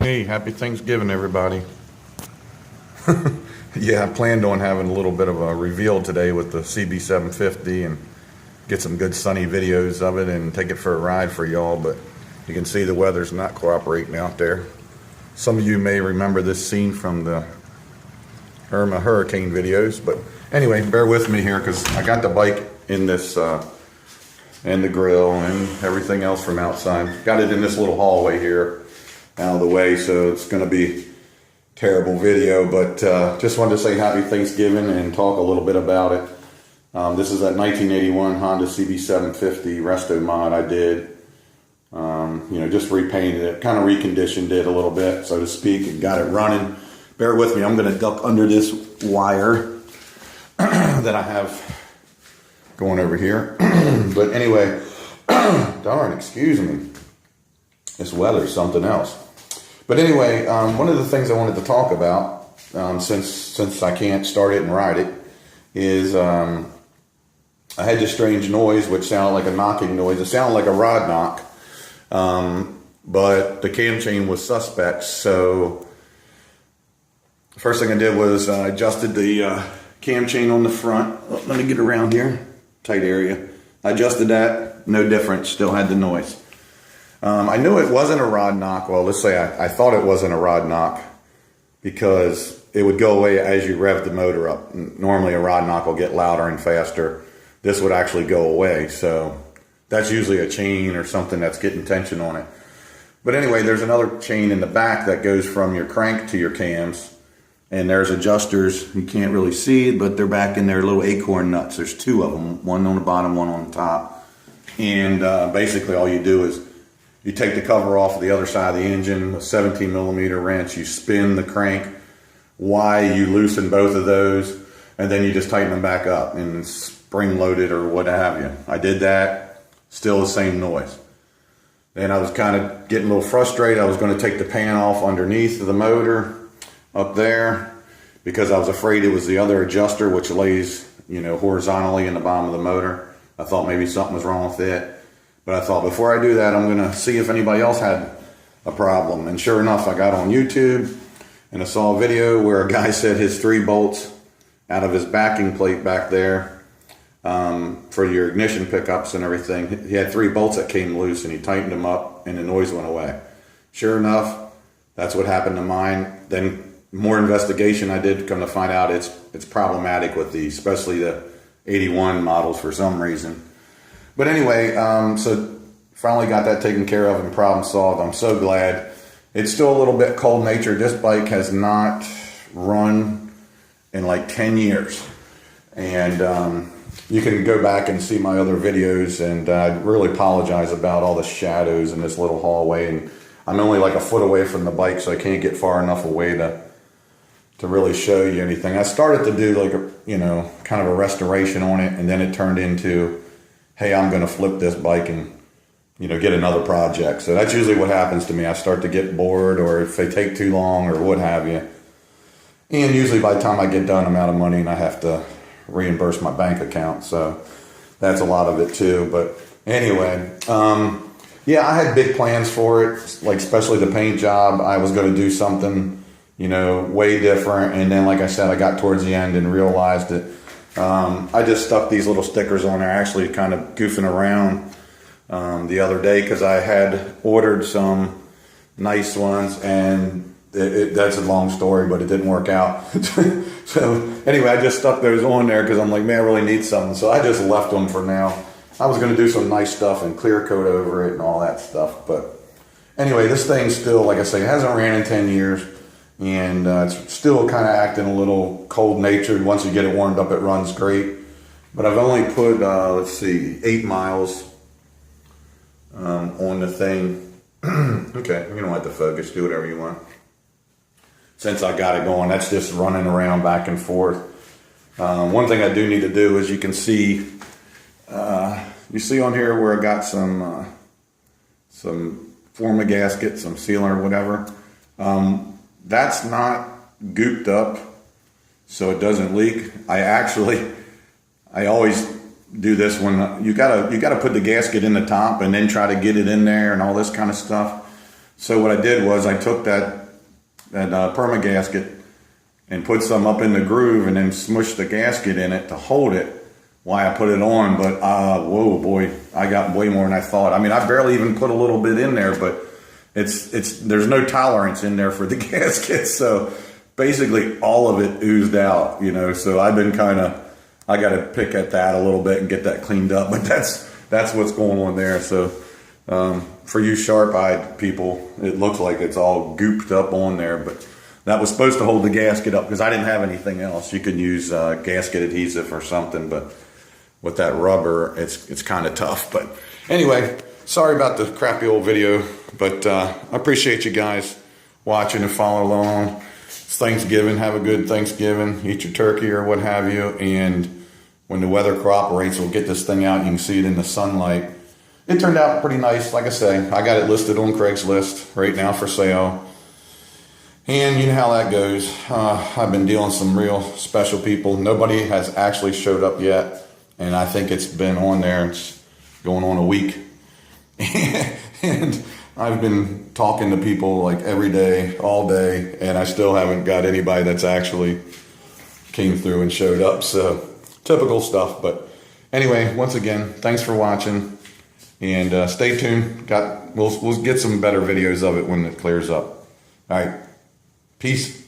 Hey, happy Thanksgiving, everybody. Yeah, I planned on having a little bit of a reveal today with the CB750 and get some good sunny videos of it and take it for a ride for y'all, but you can see the weather's not cooperating out there. Some of you may remember this scene from the Irma hurricane videos, but anyway, bear with me here because I got the bike in this and the grill and everything else from outside. Got it in this little hallway here out of the way, so it's going to be terrible video, but just wanted to say happy Thanksgiving and talk a little bit about it. This is that 1981 Honda CB750 resto mod I did. Just repainted it, kind of reconditioned it a little bit, so to speak, and got it running. Bear with me, I'm going to duck under this wire that I have going over here. But anyway, darn, excuse me. This weather's something else. But anyway, one of the things I wanted to talk about, since I can't start it and ride it, is I had this strange noise which sounded like a knocking noise. It sounded like a rod knock, but the cam chain was suspect. So the first thing I did was I adjusted the cam chain on the front. Oh, let me get around here, tight area. I adjusted that, no difference, still had the noise. I knew it wasn't a rod knock. Well, let's say I thought it wasn't a rod knock because it would go away as you rev the motor up. Normally a rod knock will get louder and faster. This would actually go away. So that's usually a chain or something that's getting tension on it. But anyway, there's another chain in the back that goes from your crank to your cams. And there's adjusters. You can't really see it, but they're back in their little acorn nuts. There's two of them, one on the bottom, one on the top. And basically all you do is you take the cover off of the other side of the engine, a 17 millimeter wrench, you spin the crank, Y, you loosen both of those, and then you just tighten them back up and spring load it or what have you. I did that, still the same noise. Then I was kind of getting a little frustrated. I was going to take the pan off underneath of the motor up there because I was afraid it was the other adjuster which lays, horizontally in the bottom of the motor. I thought maybe something was wrong with it. But I thought before I do that, I'm going to see if anybody else had a problem. And sure enough, I got on YouTube and I saw a video where a guy said his 3 bolts out of his backing plate back there for your ignition pickups and everything. He had 3 bolts that came loose and he tightened them up and the noise went away. Sure enough, that's what happened to mine. Then more investigation I did come to find out it's problematic with these, especially the 81 models for some reason. But anyway, so finally got that taken care of and problem solved. I'm so glad. It's still a little bit cold natured. This bike has not run in like 10 years. And you can go back and see my other videos. And I really apologize about all the shadows in this little hallway. And I'm only like a foot away from the bike, so I can't get far enough away to really show you anything. I started to do like a, kind of a restoration on it. And then it turned into, hey, I'm going to flip this bike and, get another project. So that's usually what happens to me. I start to get bored or if they take too long or what have you. And usually by the time I get done, I'm out of money and I have to reimburse my bank account. So that's a lot of it too. But anyway, yeah, I had big plans for it, like especially the paint job. I was going to do something, way different. And then, like I said, I got towards the end and realized that I just stuck these little stickers on there, actually kind of goofing around the other day because I had ordered some nice ones and that's a long story, but it didn't work out. So anyway, I just stuck those on there because I'm like, man, I really need something. So I just left them for now. I was going to do some nice stuff and clear coat over it and all that stuff. But anyway, this thing still, like I say, hasn't ran in 10 years. And it's still kind of acting a little cold-natured. Once you get it warmed up, it runs great. But I've only put, 8 miles on the thing. Okay, you don't have to focus. Do whatever you want. Since I got it going, that's just running around back and forth. One thing I do need to do is you can see, you see on here where I got some form of gasket, some sealant or whatever. That's not gooped up so it doesn't leak. I always do this when you gotta put the gasket in the top and then try to get it in there and all this kind of stuff. So what I did was I took that perma gasket and put some up in the groove and then smushed the gasket in it to hold it while I put it on. But whoa boy, I got way more than I thought. I mean, I barely even put a little bit in there, but there's no tolerance in there for the gasket. So basically all of it oozed out, you know. So I've been I got to pick at that a little bit and get that cleaned up. But that's what's going on there. So for you sharp-eyed people, it looks like it's all gooped up on there, but that was supposed to hold the gasket up because I didn't have anything else. You could use gasket adhesive or something, but with that rubber, it's kind of tough. But anyway, sorry about the crappy old video, but I appreciate you guys watching and following along. It's Thanksgiving. Have a good Thanksgiving. Eat your turkey or what have you. And when the weather cooperates, we'll get this thing out. You can see it in the sunlight. It turned out pretty nice. Like I say, I got it listed on Craigslist right now for sale. And you know how that goes. I've been dealing with some real special people. Nobody has actually showed up yet. And I think it's been on there. It's going on a week. And I've been talking to people like every day, all day. And I still haven't got anybody that's actually came through and showed up. So typical stuff. But anyway, once again, thanks for watching. And stay tuned. We'll get some better videos of it when it clears up. All right. Peace.